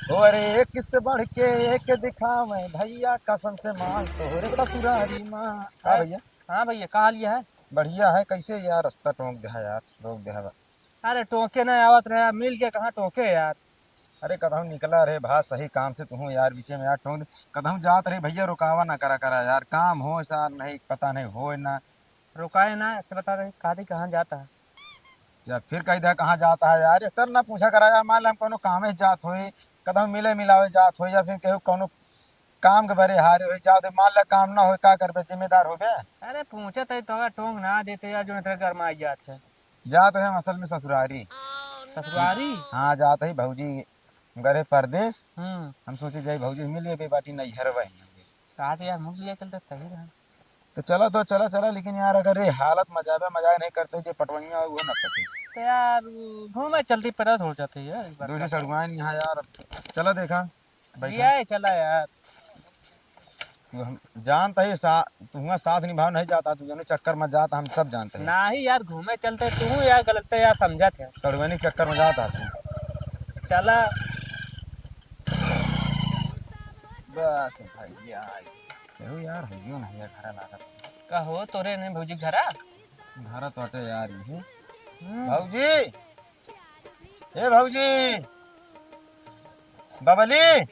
अरे एक से बढ़ के एक दिखावे भैया कसम से माल तोहरे ससुरारी माँ का अरे, भैया। हाँ भैया कहाँ लिया है। बढ़िया है कैसे यार रास्ता टोक दे है यार रोक दे है बा। अरे टोके नहीं आवत रहे, मिल के कहाँ टोके यार। अरे कदम निकला रे भा सही काम से तू यार बीचे में यार टोक दे। कदम जात रे भैया रुकावा ना करा करा यार काम हो सार नहीं पता नहीं हो ना। रुकाए ना, अच्छा बता रहे कहा थी कहाँ जाता है। या फिर कही दे कहाँ जाता है यार इस तरह ना पूछा करा यार मान लो हम कोनो कामे जात होई। कदम मिले मिलावे जात हो या फिर केहू कोनो काम के बरे हारे हो जात होई, मान ला काम ना हो का करबे जिम्मेदार हो बे। अरे पूछे तो टोंग ना देते यार, जो तेरे घर में आई जात है। जात रहे हम असल में ससुरारी। ससुरारी। हाँ जात है भौजी गरे परदेश। हम्म। हम सोचे जाई भौजी मिले बे बाटी नहीं हरवा कहा थे यार, मुझ लिया चलते तभी रहा। तो चला तो चला चला लेकिन यार अगर ये हालत मजाक मजाक नहीं करते जो पटवनिया वो न पटे। तो यार घूमे चलती पर हो जाती है इस बार दूसरी का। सड़ुआन यहाँ यार। चला देखा बैठा। लिया है चला यार। तू हम जानता ही तुम साथ निभाव नहीं जाता तू दोनों चक्कर में जाता हम सब जानते हैं। ना ही यार घूमे चलते तू यार गलत यार समझा थे। सड़ुआनी चक्कर में जाता तू। चला। बस भैया केहू यार हइयो नहीं है घर लागत। कहो तोरे ने भौजी घरा। घर तो हटे यार ये हम्म। भौजी। ए भौजी बबली।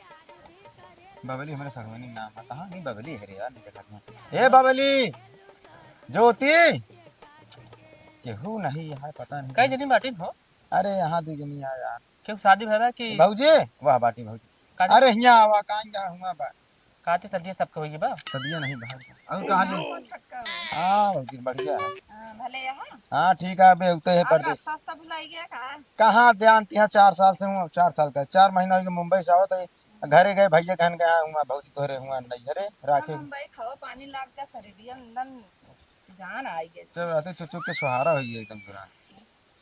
बबली हमारे सड़ुआनी नाम है कहाँ नहीं बबली है रे यार नहीं देखा मैं। ए बबली ज्योति केहू नहीं यहाँ पता नहीं कई जनी बाटी हो। अरे यहाँ दू जनी आ यार। क्यों शादी भरा कि भौजी वाह बाटी भौजी। काटी अरे यहाँ आवा कहाँ जा हुआ बा। काटी सदिया सबके होगी बा। सदिया नहीं बाहर और कहाँ ले। हाँ भौजी बढ़िया है। भले यहाँ हाँ ठीक है अबे उते है और परदेश। रास्ता रास्ता भुलाई गया कहाँ। कहाँ ध्यान तिहा 4 साल से हूँ 4 साल का 4 महीना हो गया मुंबई से आवत है। घरे गए भैया कहन गया हुआ भौजी तोहरे हुआ नहीं अरे सब राखे। मुंबई खाओ पानी लाग गया शरीर अंदर जान आई गई। चल रहते चुप चुप के सुहारा हुई है एकदम पूरा।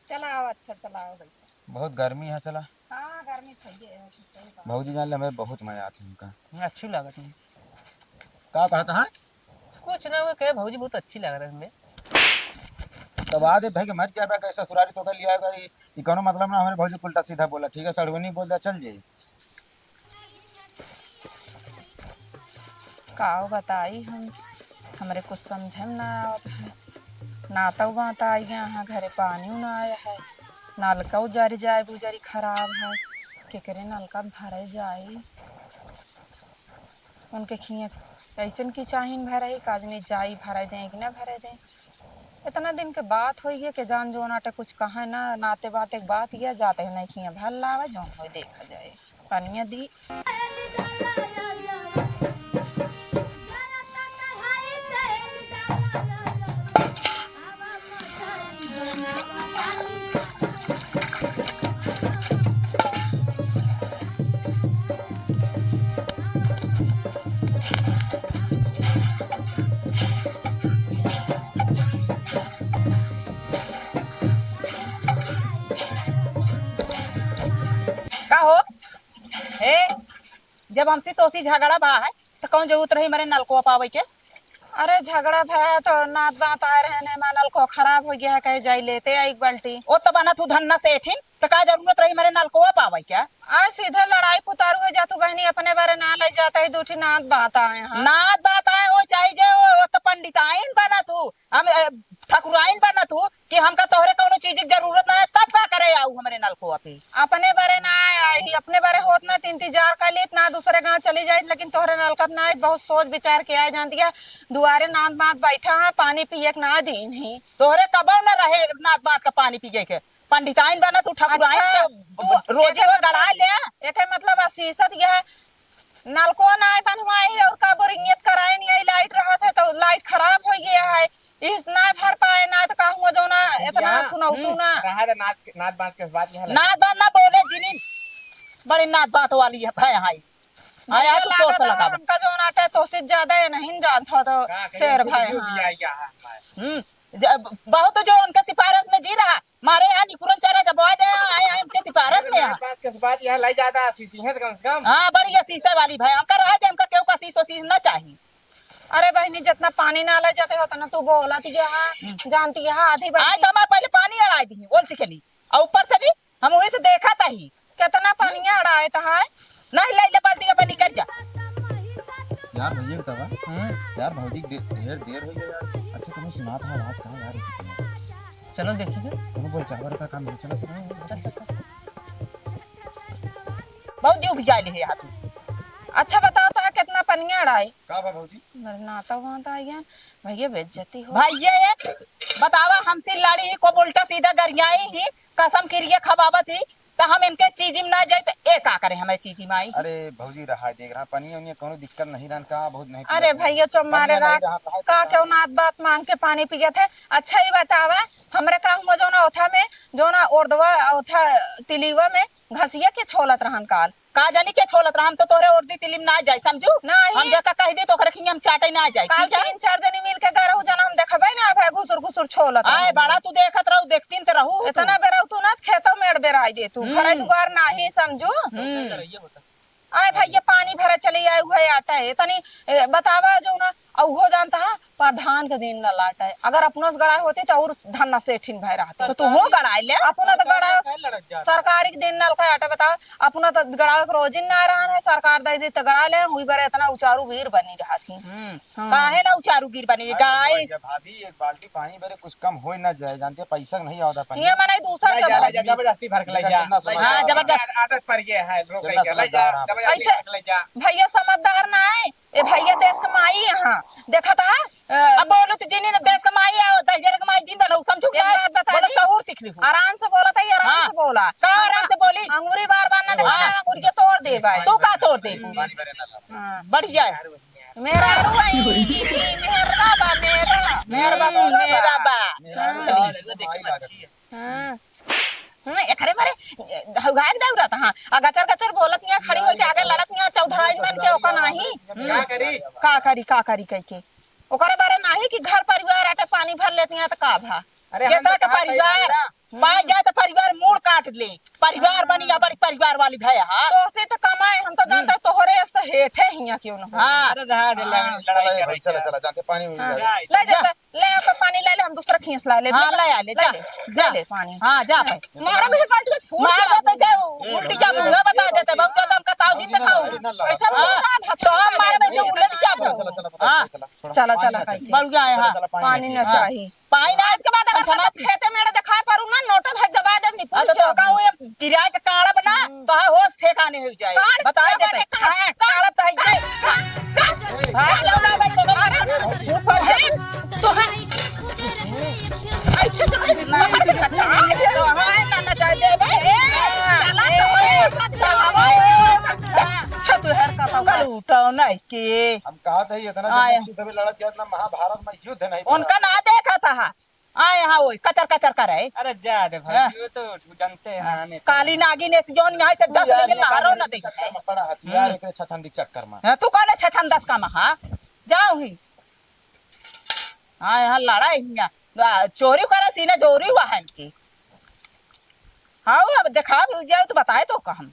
चलाओ अच्छा चलाओ भाई। बहुत गर्मी है चला। हाँ गर्मी थी है सही बात। भौजी जान ले हमें बहुत मजा आती है उनका। अच्छी लागत नहीं। का कहता है। कुछ ना वो कहे भौजी बहुत अच्छी लग रही है हमें। तब आदे भाई के मर जाए कैसा ससुरारी तो कर लिया ये कोनो मतलब ना हमारे भौजी उल्टा सीधा बोला ठीक है सड़वनी बोल दिया चल जाई। काओ बताई हम हमारे कुछ समझे में ना आवत है। ना तो बाता आई यहाँ घरे पानी ना आया है। नलका उजारी जाए बुजारी खराब है। केकरे नलका भरे जाए उनके खिए ऐसन की चाहिन भरे काज में जाई भरे दें कि ना भरे दें। इतना दिन के बात हो गया कि जान जो नाटे कुछ कहा ना नाते बाते बात या जाते हैं नहीं खिया भल लावे जो हो देखा जाए पानिया दी। का हो हे जब हमसे तोसी झगड़ा बा है तो कौन जरूरत रही मेरे नलको पावे के। अरे झगड़ा भया तो नात बात आए रहने मानल को खराब हो गया है कहे जाई लेते आई एक बाल्टी। ओ तो बना तू धन्ना से एठिन तो का जरूरत रही मेरे नलको पावे क्या। आज सीधे लड़ाई पुतारू हो जातू बहनी अपने बारे ना ले जाता है दूठी नात बात आए हैं। नात बात आए हो चाहे जे वो तो पंडिताइन बना तू हम ठाकुराइन बना तू कि हमका तोहरे कोनो चीज की जरूरत ना है तब का करे आऊ हमारे नलको पे। अपने बारे ना आई अपने बारे होत ना इंतजार कर ली ना दूसरे गांव चली जाए लेकिन तोहरे नलका ना आए बहुत सोच विचार के आए जानती है। दुआरे नात बात बैठा है पानी पिए के ना दी नहीं। तोहरे कबो न रहे नात बात का पानी पिए के पंडिताइन बना तू ठाकुराइन अच्छा, के रोजे वो गड़ा ले। एक मतलब असीसत यह है नलको ना आए बनवाई और का बोरिंगियत कराए नहीं आई लाइट रहा था तो लाइट खराब हो गया है। इस ना भर पाए ना तो कहूँ जो ना इतना सुनाऊ तू ना कहा नाच नाच बात के बात यहाँ नात बात ना बोले जिनी बड़ी नात बात वाली है भाई हाई आया तू सोच लगा हमका जो नाटे तो से ज्यादा है नहीं जानता तो शेर भाई हाँ। बहुत जो उनके सिफारिश में जी रहा मारे यहाँ निकुरन चारा चबवा दे आए हैं उनके सिफारिश में यहाँ। बात के बात यहाँ लाई जाता सीसी है कम से कम। हाँ बढ़िया शीशे वाली भाई हमका रहा दे हमका क्यों का शीशो शीश ना चाहिए। अरे बहनी जितना पानी ना ले जाते होता ना तू बोला थी हाँ जानती है आधी आज तो हमारे पहले पानी अड़ाई दी बोल सिखली और ऊपर से भी हम वही से देखा था ही कितना पानी अड़ाए था। नहीं ले ले बाल्टी पे निकल जा। यार भैया बतावा यार भौजी ढेर देर हो गई यार। अच्छा तुम्हें सुना था आवाज कहाँ यार? चलो देखिए तुम बोल चावर का काम चलो बहुत जी उपजा ले हाथ में। अच्छा बताओ तो कितना पनिया अड़ाई का बा भौजी? मेरे नाता वहाँ था आइया भैया बेइज्जती हो। भाई ये बतावा हमसे लाड़ी ही को बोलता सीधा गरियाई ही कसम किरिए खबावत ही तो हम इनके चीजी में ना जाए तो ए का करे हमें चीजी में आई। अरे भौजी रहा देख रहा पानी उन्हें कोनो दिक्कत नहीं रहन का बहुत नहीं। अरे भैया चुप मारे पनिया रात नहीं रहा, का क्यों नात बात मांग के पानी पिए थे। अच्छा ही बतावा हमरे का हुआ जो ना ओथा में जो ना उर्दवा ओथा तिलीवा में घसिया के छोलत रहन काल का जानी के छोलत रहा हम तो तोरे उर्दी तिलिम ना जाए समझू नहीं। हम जका कह दे तो रखी हम चाटे ना जाए काल ठीक है। 3-4 जनी मिल के गरहु जना हम देखबे ना भाई घुसुर घुसुर छोलत आए बड़ा तू देखत रहू देखतीन तो रहू तू। इतना बेराउ तू ना खेतो में बेराई दे तू घरे दुआर नहीं समझू। ये होता आए भैया पानी भरे चली आए हुए आटा है तनी बतावा जो ना औहो जानता है प्रधान के दिन न लाटा है। अगर अपनों से गड़ा होती तो और धन न सेठिन भय रहती तो तू हो गड़ाई ले अपना तो गड़ा लड़क जा सरकारी के दिन नल का आटा बताओ अपना तो गड़ा के रोजिन ना रहा है सरकार दे दी तो गड़ा ले हुई बार इतना उचारू वीर बनी रहा थी। काहे ना उचारू गिर बनी गड़ाई भाभी एक बाल्टी पानी भरे कुछ कम हो ना जाए जानते पैसा नहीं आवता पानी। ये मने दूसर के जबरदस्ती भर के ले जा। हाँ जबरदस्त आदत पड़ गया है रोक के ले जा जबरदस्ती भर के ले जा। भैया समझदार ना है ए भैया देश के माई यहाँ देखा था अब बोलो तो जिन्हें देश कमाई आओ दशहरा कमाई जिंदा रहो समझू एक बात बता बोलो दी। सहूर सीख ली आराम से बोला था ये आराम हाँ। से बोला का आराम से बोली अंगूरी बार बार ना देखा अंगूरी के तोड़ दे भाई तू का तोड़ दे पानी भरे ना था। हाँ। बढ़िया है मेरा रुआई मेरा बा मेरा मेरा बा मेरा बा एकरे मारे हगाक दाउ रहता हां आ गचर गचर बोलत निया खड़ी होके आगे लड़त निया चौधराई मन के ओका नाही क्या करी का करी कह के ओकरे बारे नाही कि घर परिवार आटे पानी भर लेती हैं तो का भा अरे केता का परिवार पाए जाए तो परिवार मूड काट ले परिवार बनी या बड़ी परिवार वाली भैया हां तो से तो कमाए हम तो जानते तोहरे से हेठे हिया क्यों न हो। हां अरे रहा दे लड़ाई कर चला चला जानते पानी मिल जाए। जाए ले जा ले पे पानी ले ले हम दूसरा खींच ला ले हां ले आ ले जा ले ले पानी हां जा भाई मारा भी बाल्टी के फूट मार देते से उल्टी जा मुंह बता देते बहुत ज्यादा हम कताऊ दिन दिखाओ ऐसा तो हम मारे में से उलट क्या हां चला चला बढ़ गया है हां पानी न चाहिए पानी ना इसके बाद अगर मैं खेते में दिखा पारू ना नोट धक दबा दे नहीं तो तो का वो किराए का काड़ा बना तो है होश ठेकाने हो जाए बता देते हां काड़ा तो है हां लो ना भाई तो ऊपर तो है ऐसे तो हां ना चाहिए कल उठाओ ना के हम कहा था इतना सभी लड़त गया इतना महाभारत में युद्ध नहीं उनका ना देखा था आए हाँ वो कचर कचर करे अरे जा दे भाई वो तो जानते हैं हमें काली नागिन ऐसी जोन यहाँ से 10 लेकिन हारो ना दे पड़ा हथियार एक छछंदी चक्कर में। तू कौन छछन 10 का महा जाओ ही हाँ यहाँ लड़ाई हिया चोरी करा सीने चोरी हुआ है इनकी हाँ अब देखा जाओ तो बताए तो हम